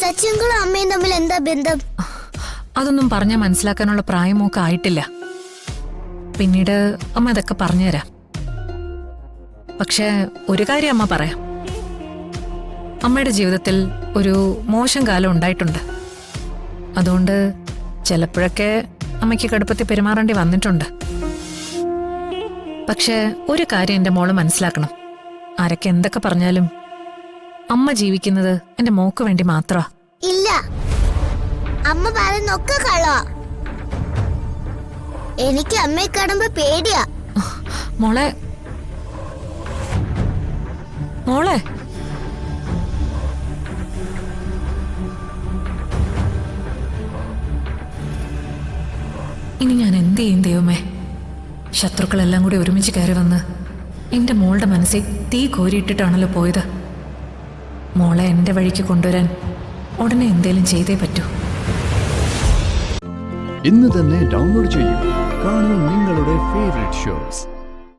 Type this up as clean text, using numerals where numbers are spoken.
സച്ചിങ്ങളും അമ്മയും തമ്മിൽ എന്താ ബന്ധം? അതൊന്നും പറഞ്ഞാൽ മനസ്സിലാക്കാനുള്ള പ്രായമൊക്കെ ആയിട്ടില്ല. പിന്നീട് അമ്മ ഇതൊക്കെ പറഞ്ഞുതരാം. പക്ഷെ ഒരു കാര്യം അമ്മ പറയാം. അമ്മയുടെ ജീവിതത്തിൽ ഒരു മോശം കാലം ഉണ്ടായിട്ടുണ്ട്. അതുകൊണ്ട് ചിലപ്പോഴൊക്കെ അമ്മയ്ക്ക് കടുപ്പത്തിൽ പെരുമാറേണ്ടി വന്നിട്ടുണ്ട്. പക്ഷെ ഒരു കാര്യം എന്റെ മോള് മനസ്സിലാക്കണം. ആരൊക്കെ എന്തൊക്കെ പറഞ്ഞാലും അമ്മ ജീവിക്കുന്നത് എന്റെ മോക്ക് വേണ്ടി മാത്രമാ. ഇല്ല, അമ്മ പറയുന്നൊക്കെ കള്ളാ. എനിക്ക് അമ്മയെ കാണുമ്പോ പേടിയാ. മോളെ മോളെ ഇനി ഞാൻ എന്ത് ചെയ്യും ദൈവമേ? ശത്രുക്കളെല്ലാം കൂടി ഒരുമിച്ച് കയറി വന്ന് എന്റെ മോളുടെ മനസ്സിൽ തീ കോരിയിട്ടിട്ടാണല്ലോ പോയത്. മോളെ എന്റെ വഴിക്ക് കൊണ്ടുവരാൻ ഉടനെ എന്തേലും ചെയ്തേ പറ്റൂ. ഇന്ന് തന്നെ ഡൗൺലോഡ് ചെയ്യൂ. കാണൂ നിങ്ങളുടെ ഫേവറേറ്റ് ഷോസ്.